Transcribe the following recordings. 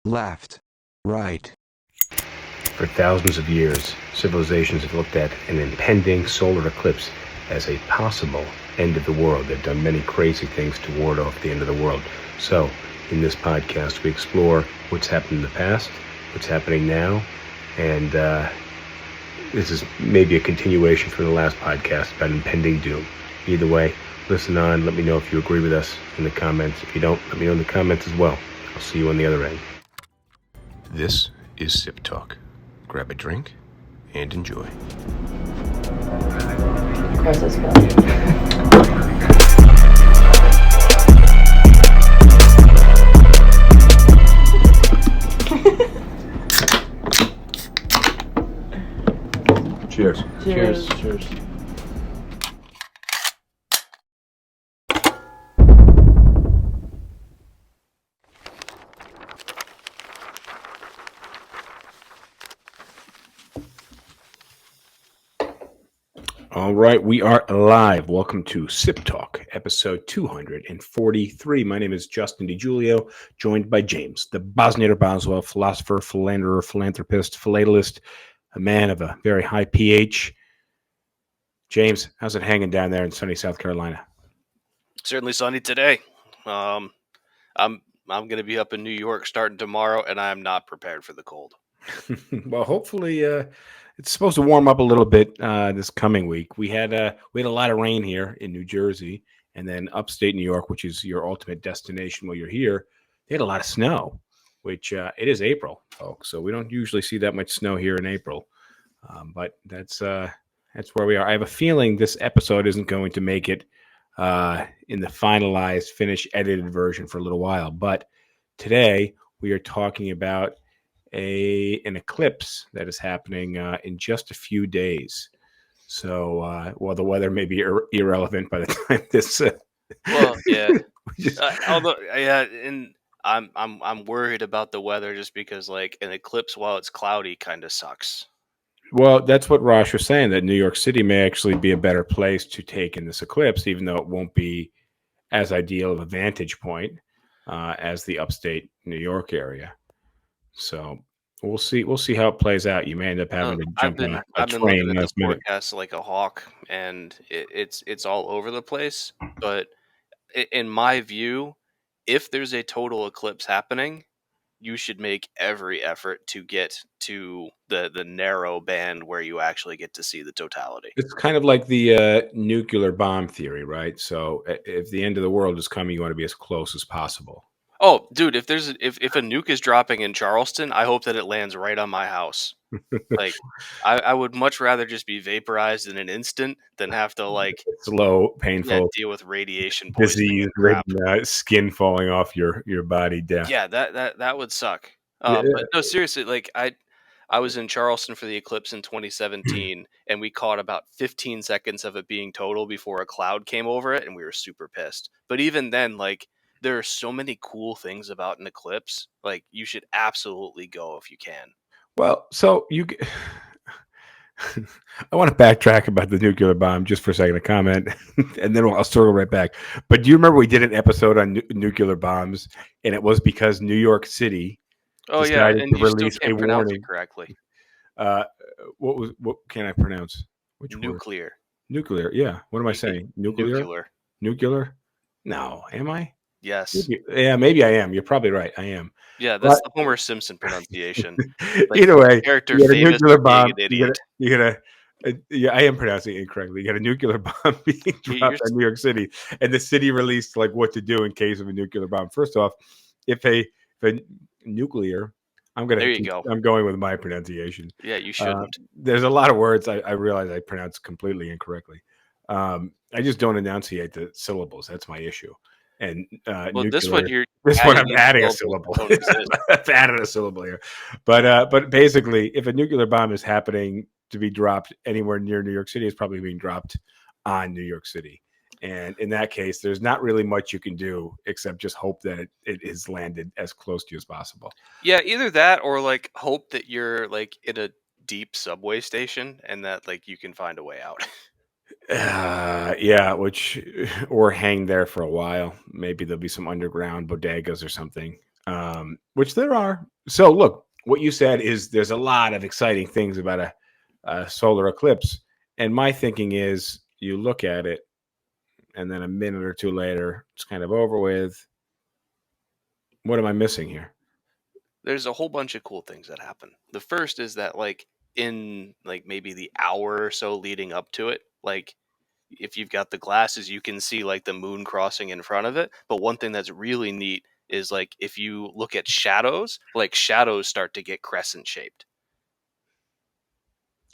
left, right. For thousands of years, civilizations have looked at an impending solar eclipse as a possible end of the world. They've done many crazy things to ward off the end of the world. So, in this podcast, we explore what's happened in the past, what's happening now, and this is maybe a continuation from the last podcast about impending doom. Either way, listen on. Let me know if you agree with us in the comments. If you don't, let me know in the comments as well. I'll see you on the other end. This is SipTalk. Grab a drink and enjoy. Process go. Cheers. Cheers. All right, we are live. Welcome to SipTalk, episode 243. My name is Justin DiGiulio, joined by James, the Boswell, philosopher, philanderer, philanthropist, philatelist, a man of a very high pH. James, how's it hanging down there in sunny South Carolina? Certainly sunny today. I'm going to be up in New York starting tomorrow, and I am not prepared for the cold. Well, hopefully, it's supposed to warm up a little bit this coming week. We had a lot of rain here in New Jersey, and then upstate New York, which is your ultimate destination while you're here. They had a lot of snow, which it is April, folks. So we don't usually see that much snow here in April, but that's where we are. I have a feeling this episode isn't going to make it in the finalized, finished, edited version for a little while. But today we are talking about an eclipse that is happening in just a few days. So, while the weather may be irrelevant by the time this, Well, yeah. And I'm worried about the weather just because, like, an eclipse while it's cloudy kind of sucks. Well, that's what Rosh was saying, that New York City may actually be a better place to take in this eclipse, even though it won't be as ideal of a vantage point as the upstate New York area. So we'll see. We'll see how it plays out. You may end up having to jump on a I've been train looking at last the minute. forecast like a hawk, and it's all over the place. But in my view, if there's a total eclipse happening, you should make every effort to get to the narrow band where you actually get to see the totality. It's kind of like the nuclear bomb theory, right? So if the end of the world is coming, you want to be as close as possible. Oh, dude, if a nuke is dropping in Charleston, I hope that it lands right on my house. Like, I would much rather just be vaporized in an instant than have to Slow, painful, deal with radiation poisoning disease, and crap. skin falling off your body, death. Yeah, that would suck. Yeah. But no, seriously, like I was in Charleston for the eclipse in 2017, and we caught about 15 seconds of it being total before a cloud came over it, and we were super pissed. But even then, like, there are so many cool things about an eclipse. Like, you should absolutely go if you can. Well, so I want to backtrack about the nuclear bomb just for a second to comment, and then I'll circle right back. But do you remember we did an episode on nuclear bombs, and it was because New York City Oh yeah, decided and to you still release a can't pronounce warning. it correctly. What can I pronounce? Which word? Nuclear. Nuclear. Yeah. What am I saying? Nuclear? Nuclear. Nuclear? No. Am I? Yes. Yeah, maybe I am. You're probably right. I am. Yeah, that's But the Homer Simpson pronunciation. Like, either way, character you got a famous nuclear for being bomb. an idiot. You got a yeah, I am pronouncing it incorrectly. You got a nuclear bomb being dropped in New York City, and the city released like what to do in case of a nuclear bomb. First off, if a nuclear, There you go. I'm going with my pronunciation. Yeah, you shouldn't. There's a lot of words I realize I pronounce completely incorrectly. I just don't enunciate the syllables. That's my issue. And Well, nuclear, this one I'm in adding a syllables syllable. that don't exist. I've added a syllable here. But basically, if a nuclear bomb is happening to be dropped anywhere near New York City, it's probably being dropped on New York City. And in that case, there's not really much you can do except just hope that it is landed as close to you as possible. Yeah, either that or like hope that you're like in a deep subway station and that like you can find a way out. Yeah, or hang there for a while. Maybe there'll be some underground bodegas or something. which there are. So look, what you said is there's a lot of exciting things about a solar eclipse. And my thinking is you look at it and then a minute or two later, it's kind of over with. What am I missing here? There's a whole bunch of cool things that happen. The first is that like in like maybe the hour or so leading up to it, like if you've got the glasses, you can see like the moon crossing in front of it. But one thing that's really neat is like if you look at shadows, like shadows start to get crescent shaped.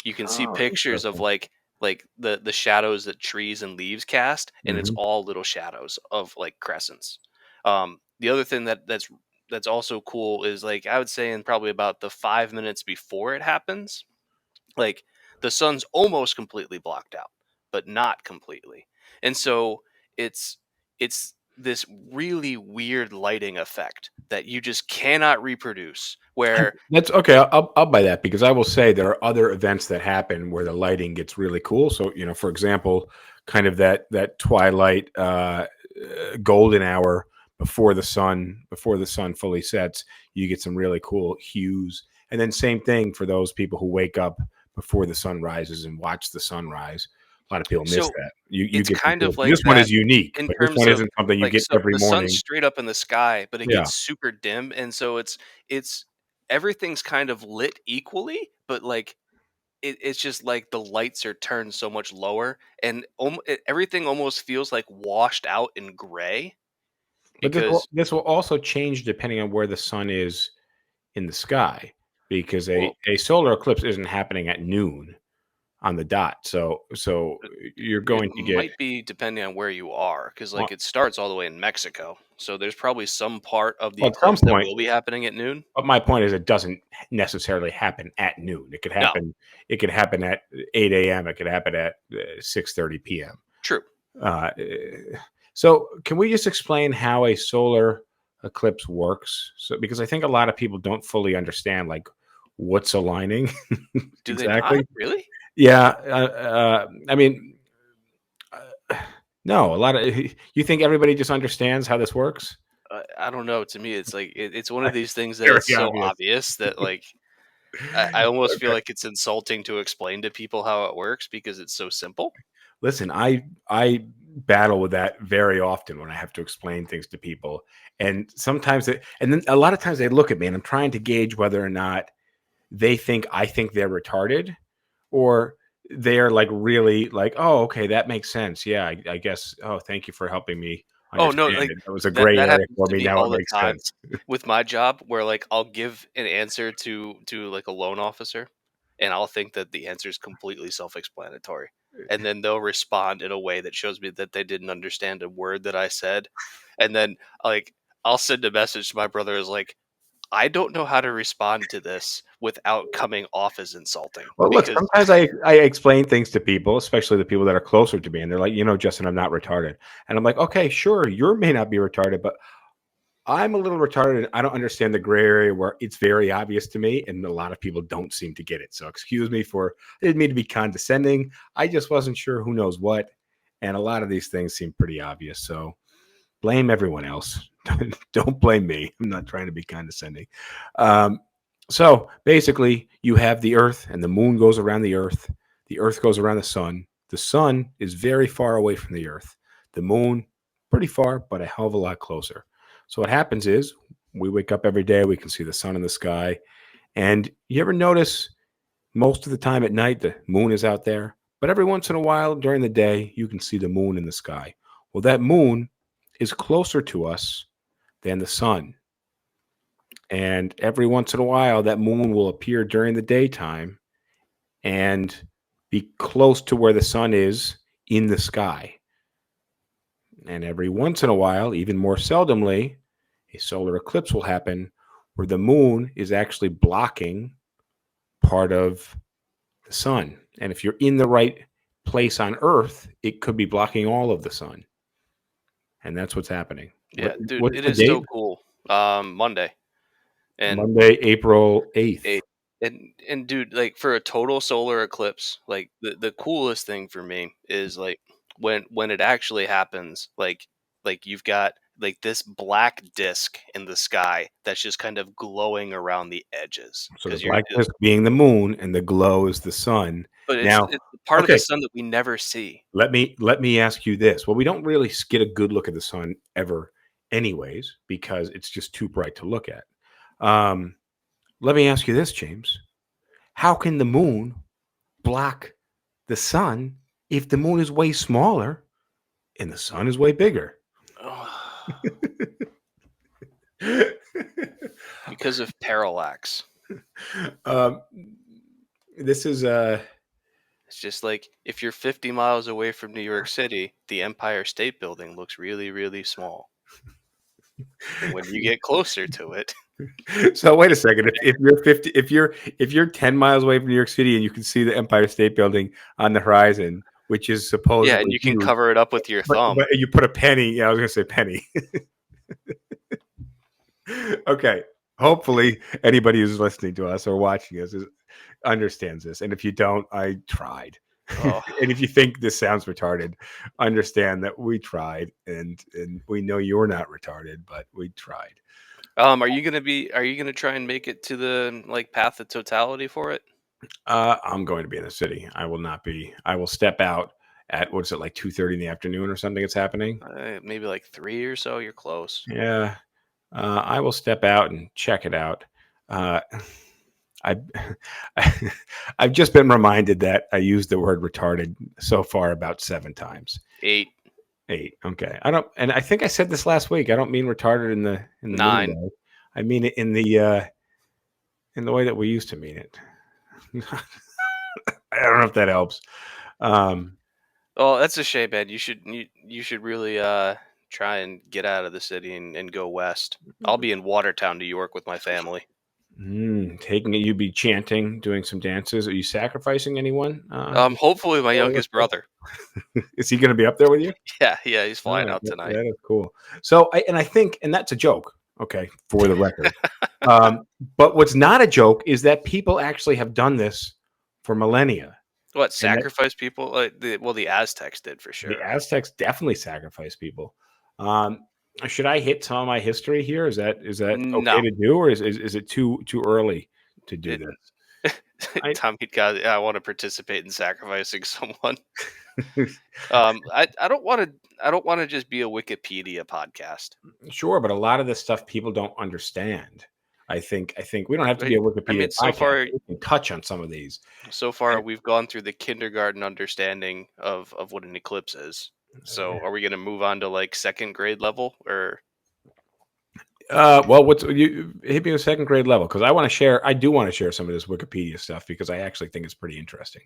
You can see Oh, pictures of interesting. like the shadows that trees and leaves cast, and it's Mhm. all little shadows of like crescents. The other thing that's also cool is like I would say in probably about the 5 minutes before it happens, like the sun's almost completely blocked out, but not completely. And so it's it's this really weird lighting effect that you just cannot reproduce where That's okay. I'll buy that because I will say there are other events that happen where the lighting gets really cool. So, for example, kind of that twilight, golden hour before the sun fully sets, you get some really cool hues. And then same thing for those people who wake up before the sun rises and watch the sunrise. A lot of people miss so that. You it's get some kind cool. of like This one that is unique, in but this terms one of isn't something you like get so every the sun's morning. straight up in the sky, but it Yeah. gets super dim, and so it's everything's kind of lit equally, but like it's just like the lights are turned so much lower, and everything almost feels like washed out in gray But this will because this will also change depending on where the sun is in the sky, because a well, a solar eclipse isn't happening at noon on the dot. So you're it going to get might be depending on where you are because well, like it starts all the way in Mexico, so there's probably some part of the at some eclipse that point. will be happening at noon. But my point is, it doesn't necessarily happen at noon. It could No, happen. It could happen at 8 a.m. It could happen at 6:30 p.m. true. Uh, so, can we just explain how a solar eclipse works? So, because I think a lot of people don't fully understand, like, what's aligning Do they not exactly. really? Yeah, I mean, no. A lot of you think everybody just understands how this works. I don't know. To me, it's like it's one of these things that Very it's so obvious. obvious that like I almost feel Okay. like it's insulting to explain to people how it works because it's so simple. Listen, I battle with that very often when I have to explain things to people, and sometimes and then a lot of times they look at me, and I'm trying to gauge whether or not they think I think they're retarded, or they're like really like, oh, okay, that makes sense. Yeah, I guess. Oh, thank you for helping me Oh no, understand like it. That was a that gray that area happens for to me. me Now it all the makes time sense. with my job where like I'll give an answer to like a loan officer and I'll think that the answer is completely self-explanatory. And then they'll respond in a way that shows me that they didn't understand a word that I said. And then like I'll send a message to my brother is like I don't know how to respond to this without coming off as insulting Well, look, because sometimes I explain things to people, especially the people that are closer to me, and they're like, Justin, I'm not retarded, and I'm like, okay, sure, you may not be retarded, but I'm a little retarded and I don't understand the gray area where it's very obvious to me, and a lot of people don't seem to get it. So excuse me I didn't mean to be condescending. I just wasn't sure who knows what. And a lot of these things seem pretty obvious. So blame everyone else. Don't blame me. I'm not trying to be condescending. Um, so basically, you have the Earth, and the moon goes around the Earth. The Earth goes around the sun. The sun is very far away from the Earth. The moon, pretty far, but a hell of a lot closer. So what happens is we wake up every day, we can see the sun in the sky. And you ever notice most of the time at night, the moon is out there, but every once in a while during the day, you can see the moon in the sky. Well, that moon is closer to us than the sun. And every once in a while, that moon will appear during the daytime and be close to where the sun is in the sky. And every once in a while, even more seldomly, a solar eclipse will happen where the moon is actually blocking part of the sun. And if you're in the right place on Earth, it could be blocking all of the sun. And that's what's happening. yeah, dude, What's it the is so date? cool. Monday. And Monday, April 8th. and dude, like for a total solar eclipse, like the coolest thing for me is like when it actually happens, like you've got like this black disc in the sky that's just kind of glowing around the edges. So the 'Cause black disk being the moon and the glow is the sun. but Now, it's part of okay, the sun that we never see. let me ask you this. Well, we don't really get a good look at the sun ever, anyways, because it's just too bright to look at. Let me ask you this, James. How can the moon block the sun if the moon is way smaller and the sun is way bigger? Because of parallax. um, this is It's just like if you're 50 miles away from New York City, the Empire State Building looks really, really small. And when you get closer to it, So wait a second. If you're 50, if you're 10 miles away from New York City and you can see the Empire State Building on the horizon, which is supposedly yeah, and you can huge, cover it up with your thumb. but you put a penny. Yeah, I was gonna say penny. Okay. Hopefully anybody who's listening to us or watching us understands this. And if you don't, I tried. Oh. And if you think this sounds retarded, understand that we tried, and we know you're not retarded, but we tried. Are you gonna try and make it to the like path of totality for it? I'm going to be in the city. I will not be. I will step out at what's it, like 2:30 in the afternoon or something. It's happening. Maybe like 3 or so. You're close. Yeah, I will step out and check it out. Uh, I, I've just been reminded that I used the word retarded so far about 7 times. 8. 8. Okay. I don't, and I think I said this last week. I don't mean retarded in the 9. mean way. I mean it in the way that we used to mean it. I don't know if that helps. Oh, that's a shame, man. You should really try and get out of the city and go west. I'll be in Watertown, New York, with my family. Taking it, you be chanting, doing some dances. Are you sacrificing anyone? Hopefully my youngest brother. Is he going to be up there with you? Yeah, he's flying out tonight. That is cool. So, I think, and that's a joke. Okay, for the record. But what's not a joke is that people actually have done this for millennia. What, sacrifice people? The Aztecs did for sure. The Aztecs definitely sacrificed people. Should I hit some of my history here? Is that No. okay to do, or is it too early to do this? Tommy, God, I want to participate in sacrificing someone. I don't want to just be a Wikipedia podcast. Sure, but a lot of this stuff people don't understand. I think we don't have to be a Wikipedia so podcast. far, We can touch on some of these. So far, we've gone through the kindergarten understanding of what an eclipse is. So, are we going to move on to like 2nd grade level, or? Well, what's you hit me with 2nd grade level, because I do want to share some of this Wikipedia stuff because I actually think it's pretty interesting.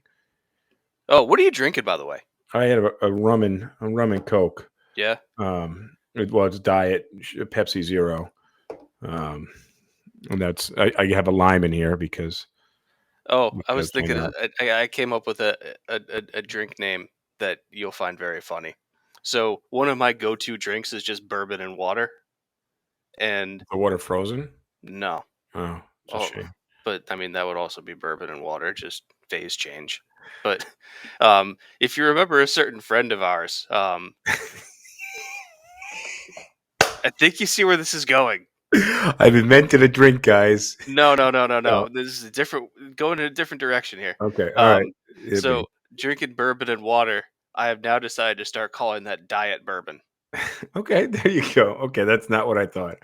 Oh, what are you drinking, by the way? I had a rum and Coke. Yeah. It's diet Pepsi Zero. And that's I have a lime in here because. Oh, I was thinking. I came up with a drink name that you'll find very funny. So one of my go-to drinks is just bourbon and water. And the water frozen? No. Oh, it's a shame. But I mean, that would also be bourbon and water, just phase change. But if you remember a certain friend of ours, I think you see where this is going. I've invented a drink, guys. No. This is going in a different direction here. Okay, all right. So drinking bourbon and water, I have now decided to start calling that diet bourbon. Okay, there you go. Okay, that's not what I thought.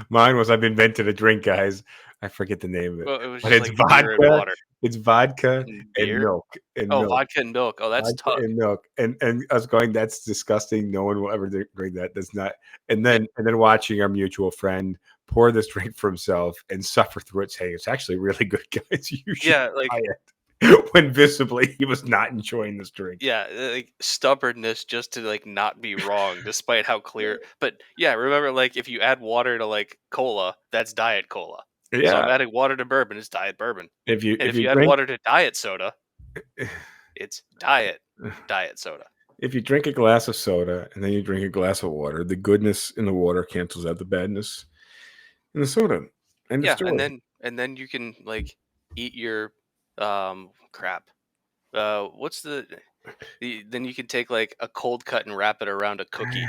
Mine was I've invented a drink, guys. I forget the name of it. Well, it was but just it's like vodka. beer and water. It's vodka and milk. Vodka and milk. Oh, that's tough. And milk. And I was going, that's disgusting. No one will ever drink that. That's not. And then watching our mutual friend pour this drink for himself and suffer through it, saying it's actually really good, guys. You should try it. When visibly he was not enjoying this drink. Yeah, like stubbornness just to like not be wrong, despite how clear. But yeah, remember, like if you add water to like cola, that's diet cola. Yeah, so I'm adding water to bourbon. It's diet bourbon. If you add water to diet soda, it's diet soda. If you drink a glass of soda and then you drink a glass of water, the goodness in the water cancels out the badness in the soda. And then you can like eat your crap. What's the Then you can take like a cold cut and wrap it around a cookie.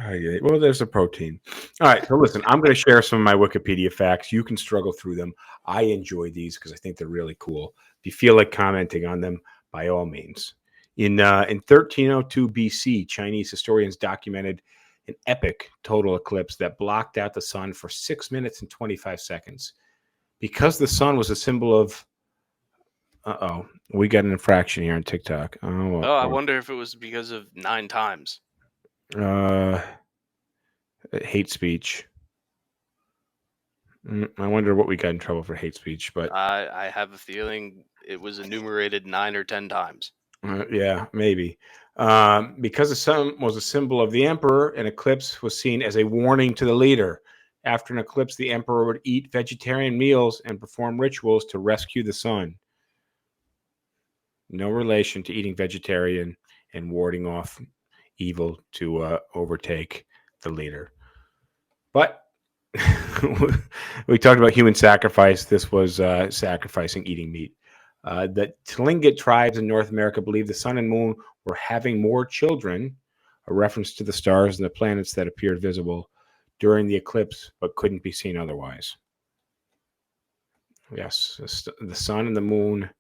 Oh, yeah. Well, there's a protein. All right. So listen, I'm going to share some of my Wikipedia facts. You can struggle through them. I enjoy these because I think they're really cool. If you feel like commenting on them, by all means. In 1302 BC, Chinese historians documented an epic total eclipse that blocked out the sun for 6 minutes and 25 seconds. Because the sun was a symbol of we got an infraction here on TikTok. Oh, I wonder if it was because of 9 times. Hate speech. I wonder what we got in trouble for hate speech, but I have a feeling it was enumerated 9 or 10 times. yeah, maybe. Because the sun was a symbol of the emperor, an eclipse was seen as a warning to the leader. After an eclipse, the emperor would eat vegetarian meals and perform rituals to rescue the sun. No relation to eating vegetarian and warding off evil to overtake the leader. But we talked about human sacrifice. This was sacrificing eating meat. The Tlingit tribes in North America believed the sun and moon were having more children, a reference to the stars and the planets that appeared visible during the eclipse but couldn't be seen otherwise. Yes, the sun and the moon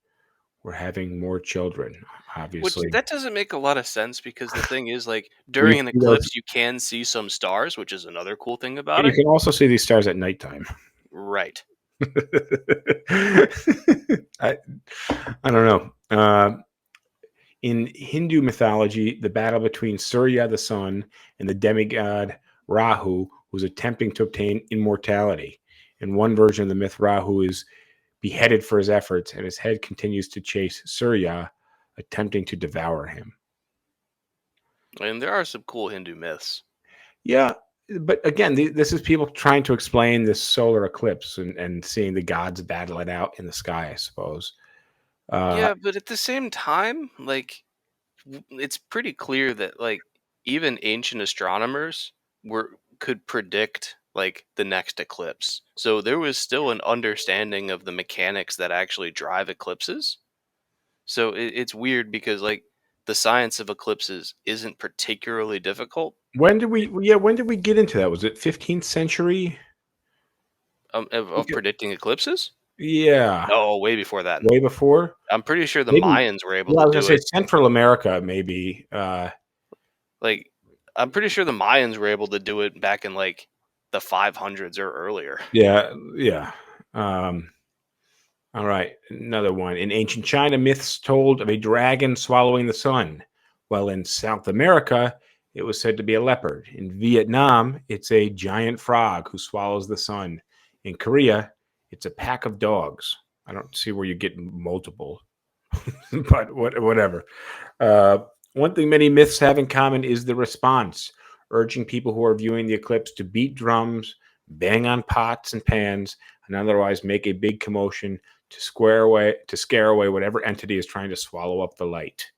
were having more children, obviously. Which that doesn't make a lot of sense because the thing is, like, during an eclipse, you can see some stars, which is another cool thing about You it. can also see these stars at nighttime. Right. I don't know. In Hindu mythology, the battle between Surya, the sun, and the demigod Rahu was attempting to obtain immortality. In one version of the myth, Rahu is beheaded for his efforts, and his head continues to chase Surya, attempting to devour him. And there are some cool Hindu myths. Yeah, but again, this is people trying to explain this solar eclipse and seeing the gods battle it out in the sky, I suppose. Yeah, but at the same time, like, it's pretty clear that, like, even ancient astronomers could predict, like, the next eclipse. So there was still an understanding of the mechanics that actually drive eclipses. So it's weird because, like, the science of eclipses isn't particularly difficult. When did we get into that? Was it 15th century? Of predicting eclipses? Yeah, No, way before that. way before. I'm pretty sure the Maybe. Mayans were able Well, I to was gonna do say it. Central America, maybe. Like, I'm pretty sure the Mayans were able to do it back in, like, the 500s or earlier. Yeah. All right, another one. In ancient China, myths told of a dragon swallowing the sun, while in South America, it was said to be a leopard. In Vietnam, it's a giant frog who swallows the sun. In Korea, it's a pack of dogs. I don't see where you get multiple, but whatever. One thing many myths have in common is the response, urging people who are viewing the eclipse to beat drums, bang on pots and pans, and otherwise make a big commotion to scare away whatever entity is trying to swallow up the light.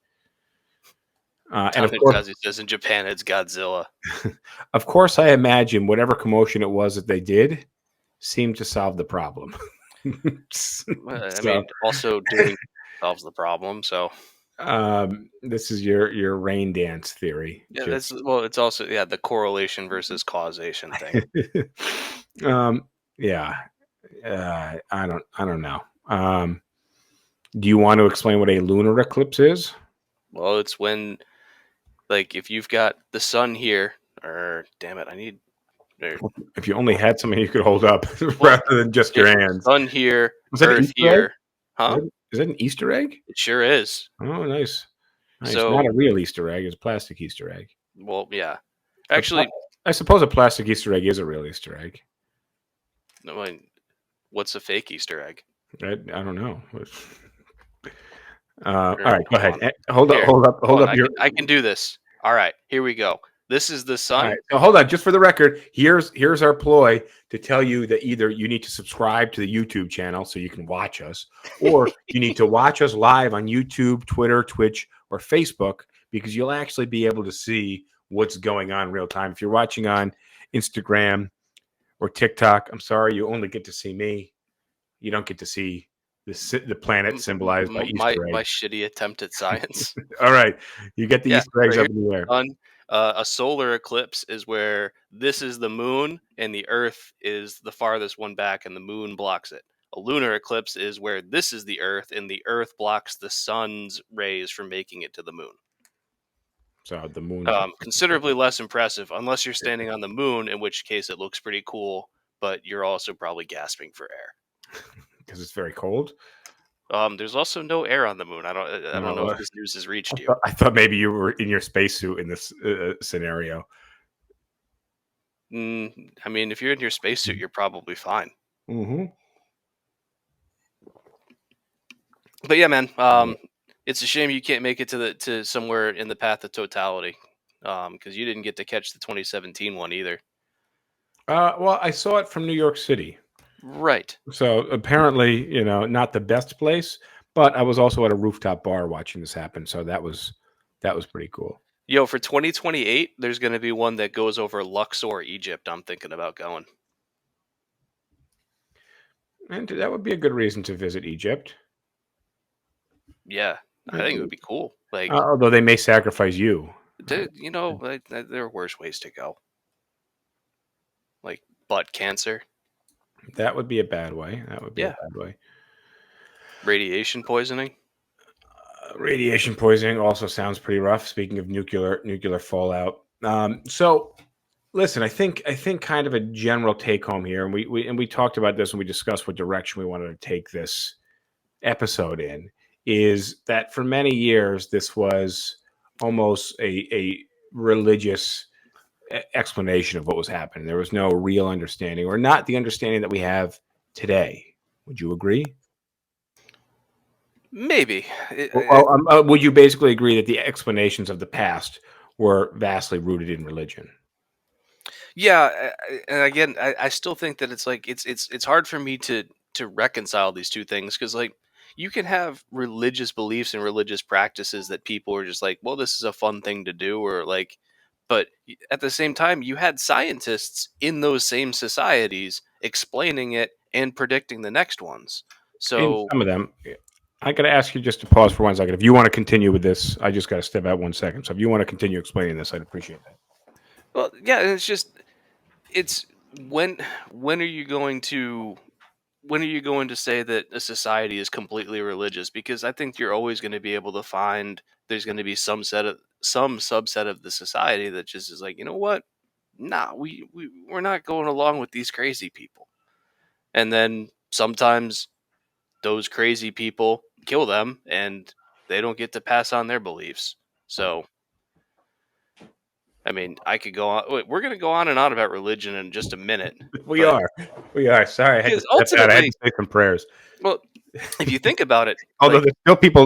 And of course, He says in Japan it's Godzilla. of course, I imagine whatever commotion it was that they did seemed to solve the problem. I mean, also doing solves the problem. So this is your rain dance theory. yeah, it's also the correlation versus causation thing. Yeah. I don't know. Do you want to explain what a lunar eclipse is? Well, it's when, like, if you've got the sun here, or damn it, I need. If you only had something you could hold up rather than just your hands. Sun here, Was that an Earth Easter here. egg? Huh? Is that an Easter egg? It sure is. Oh, nice. So, not a real Easter egg. It's a plastic Easter egg. Well, yeah. Actually, I suppose a plastic Easter egg is a real Easter egg. I mean, what's a fake Easter egg? I don't know. All right, go ahead. Hold up. I can do this. All right, here we go. This is the sun. All right, so hold on. Just for the record, here's our ploy to tell you that either you need to subscribe to the YouTube channel so you can watch us, or you need to watch us live on YouTube, Twitter, Twitch, or Facebook, because you'll actually be able to see what's going on in real time. If you're watching on Instagram or TikTok, I'm sorry, you only get to see me. You don't get to see the planet symbolized by Easter My egg. shitty attempt at science. All right, you get the Yeah, Easter eggs right up in the air. here. A solar eclipse is where this is the moon and the Earth is the farthest one back, and the moon blocks it. A lunar eclipse is where this is the Earth and the Earth blocks the sun's rays from making it to the moon. So the moon, Considerably less impressive, unless you're standing on the moon, in which case it looks pretty cool, but you're also probably gasping for air. because it's very cold. There's also no air on the moon. I don't know if No, this news has reached you. I thought maybe you were in your spacesuit in this scenario. I mean, if you're in your spacesuit, you're probably fine. Mm-hmm. But yeah, man, it's a shame you can't make it to somewhere in the path of totality, because you didn't get to catch the 2017 one either. Well, I saw it from New York City. Right. So apparently, not the best place, but I was also at a rooftop bar watching this happen. So that was pretty cool. Yo, for 2028, there's going to be one that goes over Luxor, Egypt. I'm thinking about going. And that would be a good reason to visit Egypt. Yeah, I think it would be cool. Like, Although they may sacrifice you. there are worse ways to go. Like butt cancer, That would be a bad way. That would be Yeah. a bad way. radiation poisoning. Radiation poisoning also sounds pretty rough. Speaking of nuclear fallout. So listen, I think kind of a general take home here, and we talked about this and we discussed what direction we wanted to take this episode in, is that for many years this was almost a religious explanation of what was happening. There was no real understanding, or not the understanding that we have today. Would you agree? Maybe. Would you basically agree that the explanations of the past were vastly rooted in religion? Yeah, and again, I still think that it's like it's hard for me to reconcile these two things, because like you can have religious beliefs and religious practices that people are just like, well, this is a fun thing to do, or like, but at the same time, you had scientists in those same societies explaining it and predicting the next ones. In So, some of them, I got to ask you just to pause for 1 second. If you want to continue with this, I just got to step out 1 second. So if you want to continue explaining this, I'd appreciate that. well, yeah, and it's when when are you going to say that a society is completely religious? Because I think you're always going to be able to find there's going to be some subset of the society that just is like, you know what? Nah, we're not going along with these crazy people. And then sometimes those crazy people kill them and they don't get to pass on their beliefs. So, I mean, I could go on. We're going to go on and on about religion in just a minute. We are. Sorry, I had to Because step out. I had ultimately, to say some prayers. well, if you think about it, Although like,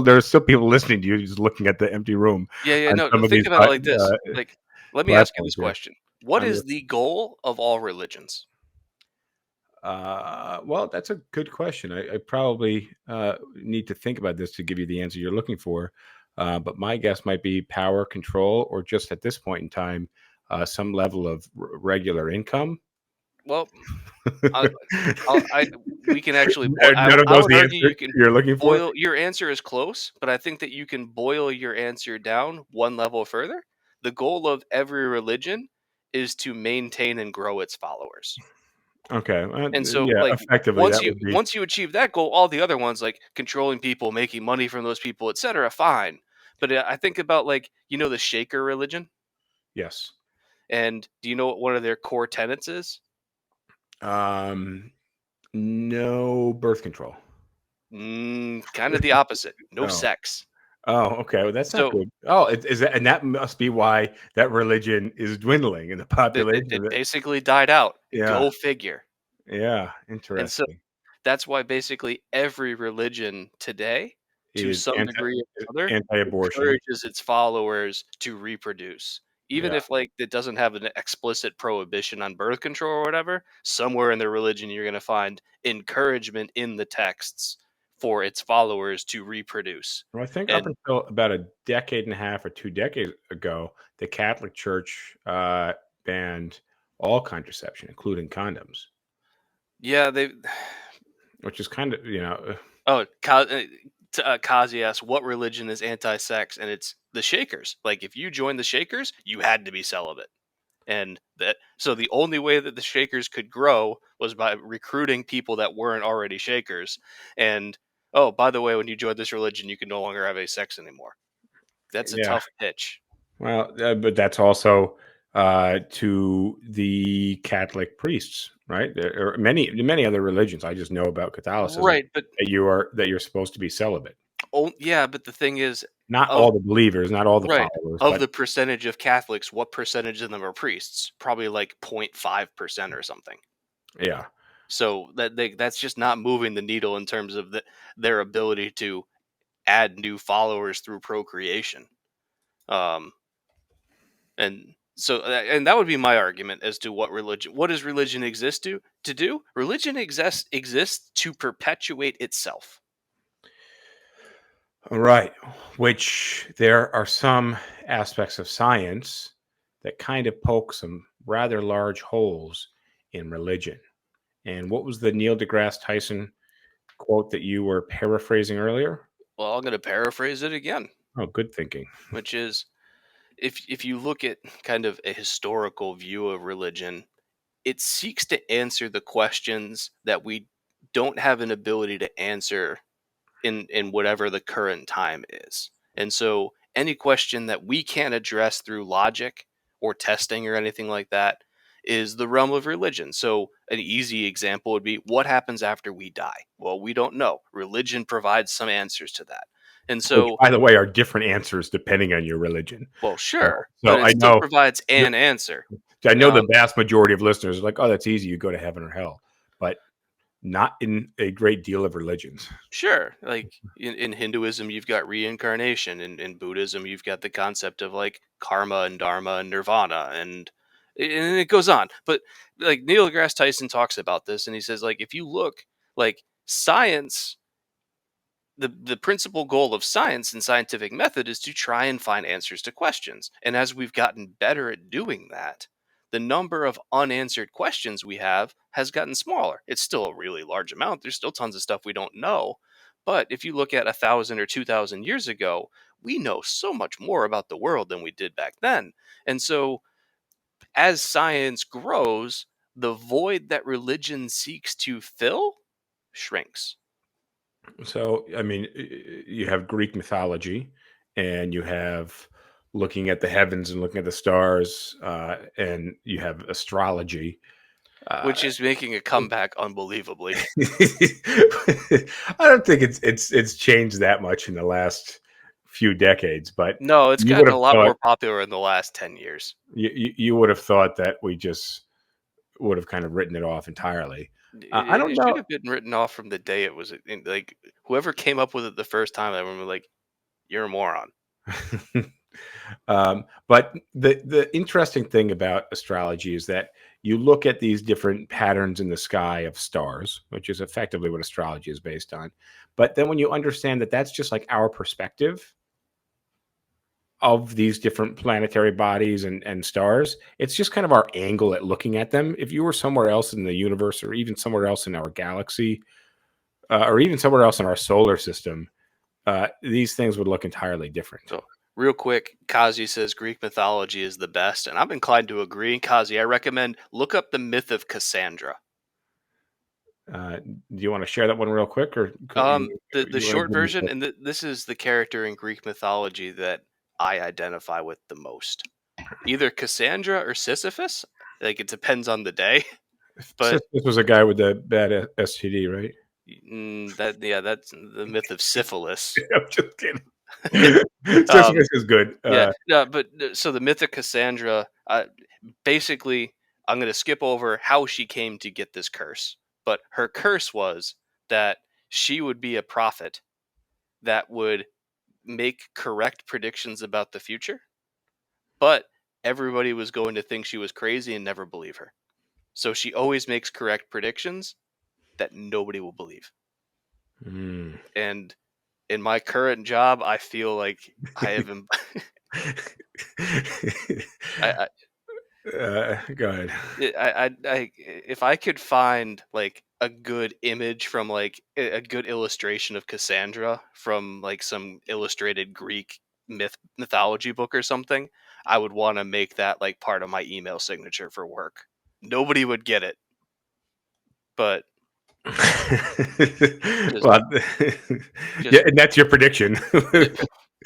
there's still people listening to you, just looking at the empty room. yeah, On no, some of think these about it like this. Like, let me ask you platforms this here. question: What I'm is the goal of all religions? Well, that's a good question. I probably need to think about this to give you the answer you're looking for. But my guess might be power, control, or just at this point in time, some level of regular income. Well, we can actually. None of I those would the argue answer you can you're looking for. boil your answer is close, but I think that you can boil your answer down one level further. The goal of every religion is to maintain and grow its followers. Okay. And so, Yeah, like, effectively, that would be. once you achieve that goal, all the other ones, like controlling people, making money from those people, etc., fine. But I think about, like, the Shaker religion, Yes. and do you know what one of their core tenets is? No birth control. Kind of the opposite. No Oh. sex. Oh, okay. Well, that's not So good. Oh, is that, and that must be why that religion is dwindling in the population. it basically died out. Yeah. Go figure. Yeah. And so Interesting. that's why basically every religion today, to Is some degree or another, anti-abortion. encourages its followers to reproduce. Even Yeah. if, like, it doesn't have an explicit prohibition on birth control or whatever, somewhere in the religion you're going to find encouragement in the texts for its followers to reproduce. Well, I think up And until about a decade and a half or 2 decades ago, the Catholic Church banned all contraception, including condoms, yeah, which is kind of, Oh, Kazi asks, what religion is anti-sex? And it's the Shakers. Like, if you joined the Shakers, you had to be celibate. And so the only way that the Shakers could grow was by recruiting people that weren't already Shakers. And, oh, by the way, when you join this religion, you can no longer have sex anymore. That's a Yeah. tough pitch. Well, but that's also to the Catholic priests, right? There are many other religions. I just know about Catholicism Right, but that you're supposed to be celibate. yeah, but the thing is, Not of all the believers, not all the right, followers, of but the percentage of Catholics, what percentage of them are priests? Probably like 0.5% or something. yeah. So that's just not moving the needle in terms of their ability to add new followers through procreation. And so, and that would be my argument as to what does religion exist to do? Religion exists to perpetuate itself. All right. Which there are some aspects of science that kind of poke some rather large holes in religion. And what was the Neil deGrasse Tyson quote that you were paraphrasing earlier? Well, I'm going to paraphrase it again, Oh, good thinking. which is if you look at kind of a historical view of religion, it seeks to answer the questions that we don't have an ability to answer in whatever the current time is. And so any question that we can't address through logic or testing or anything like that is the realm of religion. So an easy example would be, what happens after we die? Well, we don't know. Religion provides some answers to that. And Which, so, by the way, are different answers depending on your religion. well, sure, So but it still provides an answer. I know the Um, vast majority of listeners are like, "Oh, that's easy. You go to heaven or hell," but not in a great deal of religions. Sure. Like in Hinduism, you've got reincarnation. In Buddhism, you've got the concept of like karma and dharma and nirvana, and it goes on. But like Neil deGrasse Tyson talks about this, and he says like if you look like science, the principal goal of science and scientific method is to try and find answers to questions. And as we've gotten better at doing that, the number of unanswered questions we have has gotten smaller. It's still a really large amount. There's still tons of stuff we don't know. But if you look at 1,000 or 2,000 years ago, we know so much more about the world than we did back then. And so as science grows, the void that religion seeks to fill shrinks. So, I mean, you have Greek mythology, and you have looking at the heavens and looking at the stars, and you have astrology. Which is making a comeback unbelievably. I don't think it's changed that much in the last few decades, but No, it's you would gotten a have lot thought more popular in the last 10 years. you would have thought that we just would have kind of written it off entirely. I don't It should know. have been written off from the day it was like whoever came up with it the first time. I remember like, you're a moron. But the interesting thing about astrology is that you look at these different patterns in the sky of stars, which is effectively what astrology is based on. But then when you understand that that's just like our perspective of these different planetary bodies and stars, it's just kind of our angle at looking at them. If you were somewhere else in the universe, or even somewhere else in our galaxy, or even somewhere else in our solar system, these things would look entirely different. So, real quick, Kazi says Greek mythology is the best, and I'm inclined to agree. Kazi, I recommend look up the myth of Cassandra. Do you want to share that one real quick, or The you want to short give me version, and this is the character in Greek mythology that I identify with the most. Either Cassandra or Sisyphus. Like it depends on the day. But This was a guy with the bad STD, right? that's the myth of syphilis. I'm just kidding. This is good. Yeah, no, but so the myth of Cassandra, basically, I'm going to skip over how she came to get this curse. But her curse was that she would be a prophet that would make correct predictions about the future, but everybody was going to think she was crazy and never believe her. So she always makes correct predictions that nobody will believe. Mm. And in my current job, I feel like I have Go ahead. If I could find like a good image from like a good illustration of Cassandra from like some illustrated Greek mythology book or something, I would want to make that like part of my email signature for work. Nobody would get it, but just Well, yeah, just and that's your prediction.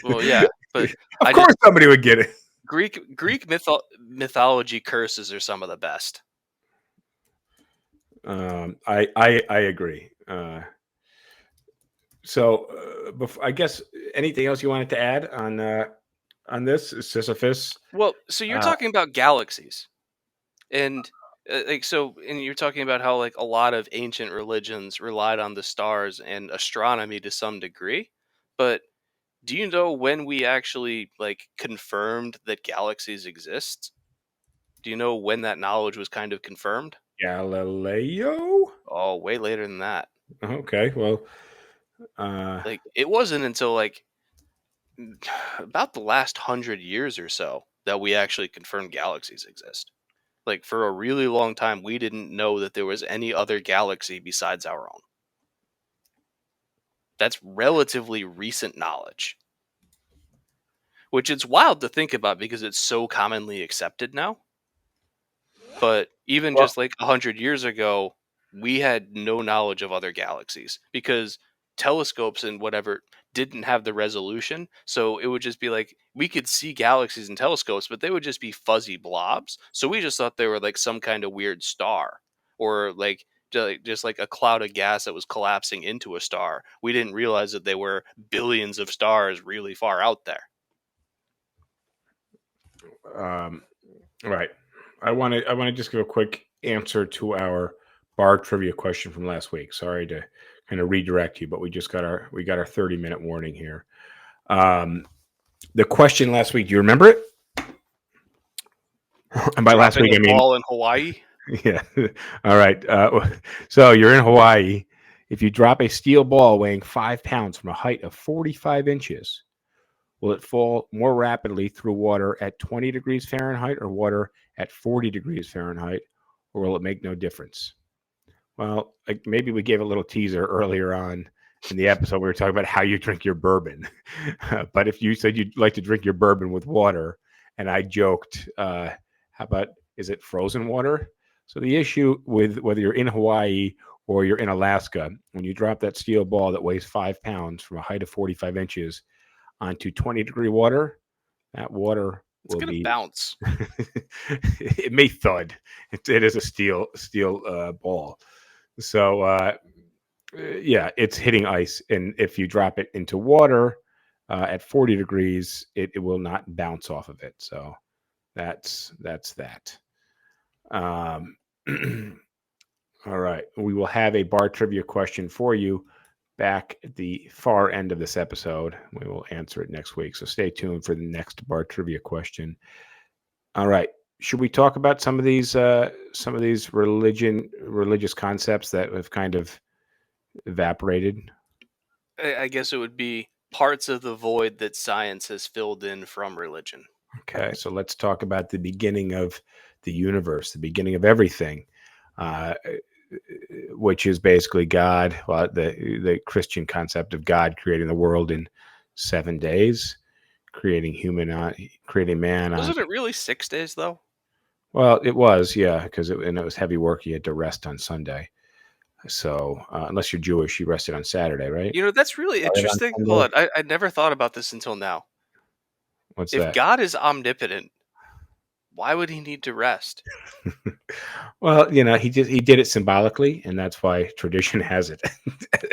well, yeah, but Of I just course, somebody would get it. Greek mythology curses are some of the best. I agree. So, I guess anything else you wanted to add on this Sisyphus? Well, so you're Uh, talking about galaxies. And and you're talking about how like a lot of ancient religions relied on the stars and astronomy to some degree. But do you know when we actually like confirmed that galaxies exist? Do you know when that knowledge was kind of confirmed? Galileo. Oh, way later than that. Okay, well, uh, Like it wasn't until like about the last 100 years or so that we actually confirmed galaxies exist. Like for a really long time, we didn't know that there was any other galaxy besides our own. That's relatively recent knowledge, which it's wild to think about because it's so commonly accepted now. But even well, just like 100 years ago, we had no knowledge of other galaxies because telescopes and whatever didn't have the resolution. So it would just be like we could see galaxies in telescopes, but they would just be fuzzy blobs. So we just thought they were like some kind of weird star or like just like a cloud of gas that was collapsing into a star. We didn't realize that they were billions of stars really far out there. um, right. I want to just give a quick answer to our bar trivia question from last week. Sorry to kind of redirect you, but we got our 30-minute warning here. The question last week, do you remember it? And by last Dropping week, a I mean, ball in Hawaii. yeah. All right. So you're in Hawaii. If you drop a steel ball weighing 5 pounds from a height of 45 inches, will it fall more rapidly through water at 20 degrees Fahrenheit or water at 40 degrees Fahrenheit, or will it make no difference? Well, like maybe we gave a little teaser earlier on in the episode. We were talking about how you drink your bourbon. But if you said you'd like to drink your bourbon with water, and I joked, how about, is it frozen water? So the issue with whether you're in Hawaii or you're in Alaska, when you drop that steel ball that weighs 5 pounds from a height of 45 inches onto 20-degree water, that water It's will gonna be, bounce. it may thud. It is a steel ball. So yeah, it's hitting ice, and if you drop it into water at 40 degrees, it will not bounce off of it. So that's that. Um, all right, we will have a bar trivia question for you back at the far end of this episode. We will answer it next week, so stay tuned for the next bar trivia question. All right, should we talk about some of these religious concepts that have kind of evaporated? I guess it would be parts of the void that science has filled in from religion. Okay, so let's talk about the beginning of the universe, the beginning of everything, uh, which is basically God. Well, the Christian concept of God creating the world in 7 days, creating creating man on. Wasn't it really 6 days though? Well, it was, yeah, because it was heavy work. You had to rest on Sunday. So unless you're Jewish, you rested on Saturday, right? You know, that's really Started on interesting. Sunday? Hold on, I never thought about this until now. What's If that? God is omnipotent, why would he need to rest? Well, he did it symbolically, and that's why tradition has it.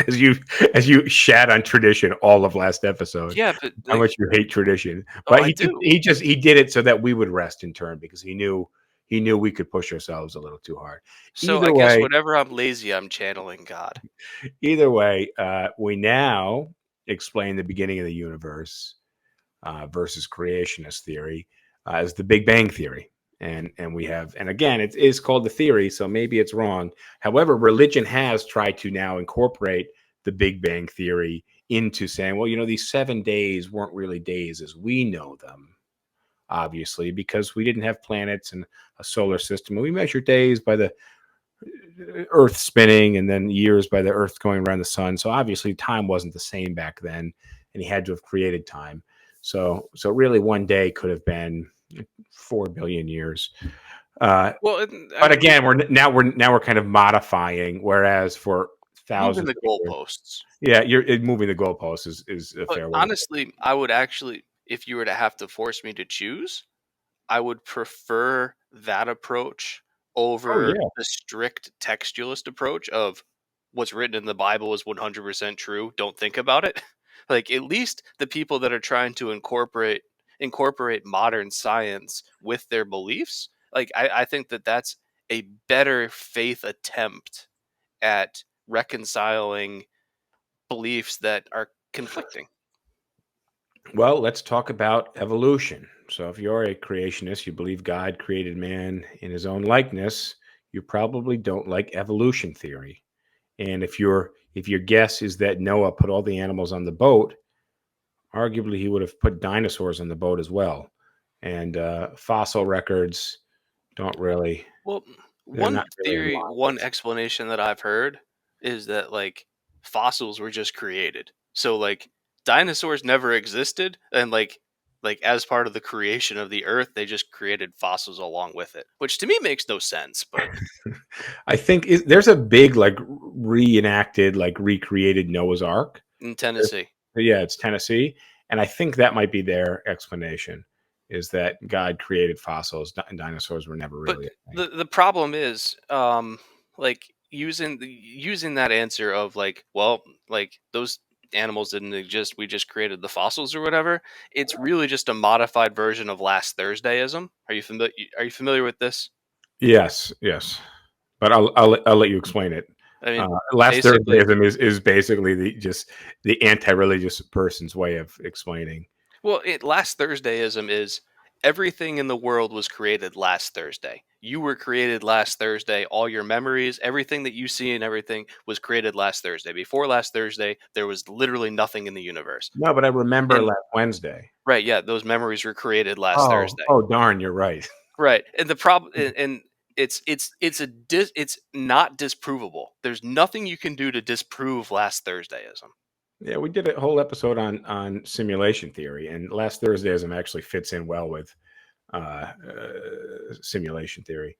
as you shat on tradition all of last episode, Yeah, but how like, much you hate tradition. oh, But I do. he did it so that we would rest in turn because he knew we could push ourselves a little too hard. So I Either guess way, whenever I'm lazy, I'm channeling God. we now explain the beginning of the universe versus creationist theory as the Big Bang theory. And we have, and again, it is called the theory, so maybe it's wrong. However, religion has tried to now incorporate the Big Bang theory into saying, well, these 7 days weren't really days as we know them. obviously, because we didn't have planets and a solar system. And we measure days by the Earth spinning and then years by the Earth going around the sun. So obviously time wasn't the same back then, and he had to have created time. So really one day could have been 4 billion years. Well, But again, we're kind of modifying, whereas for moving thousands the of years, goalposts. yeah, moving the goalposts is a But fair way. honestly, I would actually, if you were to have to force me to choose, I would prefer that approach Oh over yeah, the strict textualist approach of what's written in the Bible is 100% true. Don't think about it. Like at least the people that are trying to incorporate modern science with their beliefs, like I think that that's a better faith attempt at reconciling beliefs that are conflicting. well, let's talk about evolution. So if you're a creationist, you believe God created man in his own likeness, you probably don't like evolution theory. And if your guess is that Noah put all the animals on the boat, arguably he would have put dinosaurs on the boat as well. And fossil records don't really, Well, they're one not really in theory, line one with. explanation that I've heard is that like fossils were just created. So like dinosaurs never existed and like as part of the creation of the earth, they just created fossils along with it, which to me makes no sense, but I think there's a big like reenacted, like recreated Noah's Ark. in Tennessee. Yeah, it's Tennessee, and I think that might be their explanation, is that God created fossils and dinosaurs were never But really a thing. the problem is like using that answer of like, well, like those animals didn't exist, we just created the fossils or whatever. It's really just a modified version of last Thursdayism. Are you familiar with this? Yes, yes, but I'll let you explain it. I mean, Last basically, Thursdayism is basically the anti-religious person's way of explaining. well, last Thursdayism is everything in the world was created last Thursday. You were created last Thursday. All your memories, everything that you see and everything was created last Thursday. Before last Thursday, there was literally nothing in the universe. No, but I remember And last Wednesday. right, yeah, those memories were created last Oh, Thursday. oh, darn, you're right. Right. And the problem and it's not disprovable. There's nothing you can do to disprove last Thursdayism. Yeah, we did a whole episode on simulation theory, and last Thursdayism actually fits in well with simulation theory.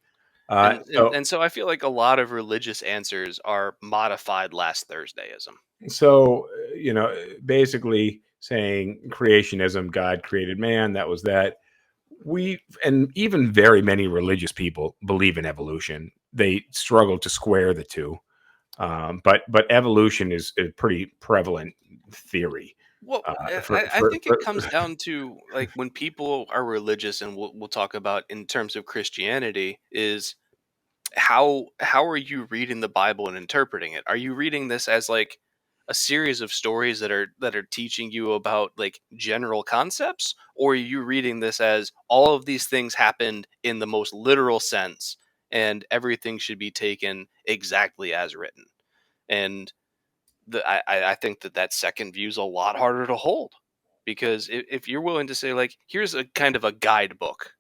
And, and So, and so I feel like a lot of religious answers are modified last Thursdayism. basically saying creationism, God created man, that was that. And even very many religious people believe in evolution. They struggle to square the two. But evolution is a pretty prevalent theory. Well, For, I for, think for it comes down to like when people are religious, and we'll talk about in terms of Christianity, is how are you reading the Bible and interpreting it? Are you reading this as like a series of stories that are teaching you about like general concepts, or are you reading this as all of these things happened in the most literal sense and everything should be taken exactly as written? And I think that second view is a lot harder to hold because if you're willing to say like here's a kind of a guidebook.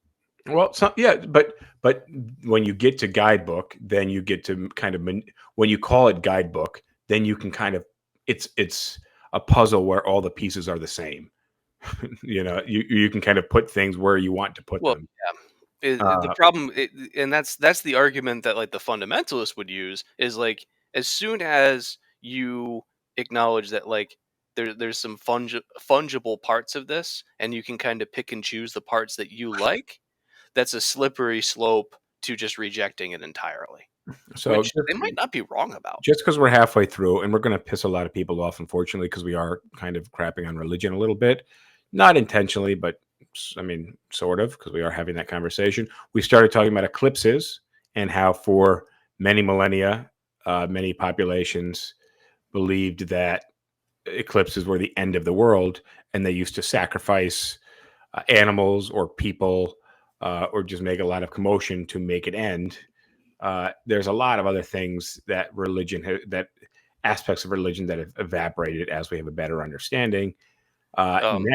well, yeah, but when you get to guidebook, then you get to kind of when you call it guidebook, then you can kind of it's a puzzle where all the pieces are the same. You can kind of put things where you want to put Well, them. the Uh, problem, and that's the argument that like the fundamentalists would use is like as soon as you acknowledge that like there's some fungible parts of this, and you can kind of pick and choose the parts that you like, that's a slippery slope to just rejecting it entirely, so which they might not be wrong about. just because we're halfway through, and we're going to piss a lot of people off, unfortunately, because we are kind of crapping on religion a little bit, not intentionally, but I mean, sort of, because we are having that conversation. We started talking about eclipses and how for many millennia, many populations believed that eclipses were the end of the world, and they used to sacrifice animals or people, or just make a lot of commotion to make it end. There's a lot of other things that that aspects of religion that have evaporated as we have a better understanding. Um,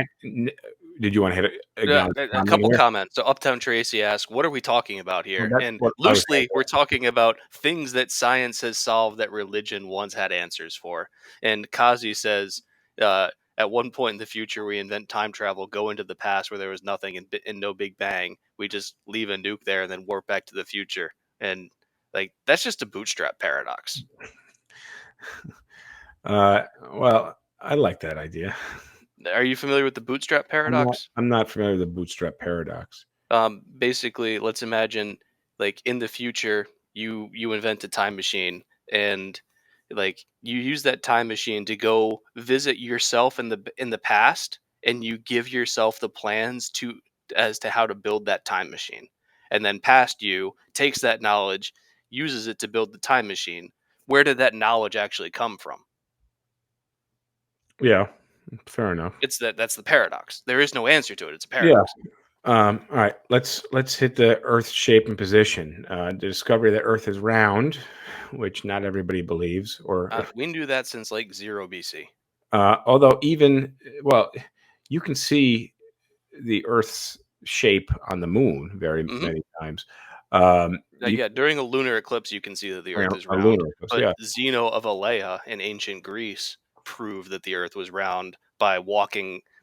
did you want to hit Yeah, a couple here? comments. So Uptown Tracy asks, "What are we talking about Well, here?" that's And what I was loosely, we're talking about things that science has solved that religion once had answers for. And Kazi says, "At one point in the future, we invent time travel, go into the past where there was nothing and no Big Bang. We just leave a nuke there and then warp back to the future." And like that's just a bootstrap paradox. Well, I like that idea. Are you familiar with the bootstrap paradox? I'm not familiar with the bootstrap paradox. Basically, let's imagine like in the future, you invent a time machine and like you use that time machine to go visit yourself in the past, and you give yourself the plans to as to how to build that time machine. And then past you takes that knowledge, uses it to build the time machine. Where did that knowledge actually come from? Yeah, fair enough. That's the paradox. There is no answer to it. It's a Yeah. paradox. All right. Let's hit the Earth's shape and position. The discovery that Earth is round, which not everybody believes, or We knew that since like 0 BC. although even well, you can see the Earth's shape on the moon very Mhm. many times. You Yeah, during a lunar eclipse, you can see that the Earth is a round. lunar eclipse, But yeah. Zeno of Elea in ancient Greece proved that the Earth was round by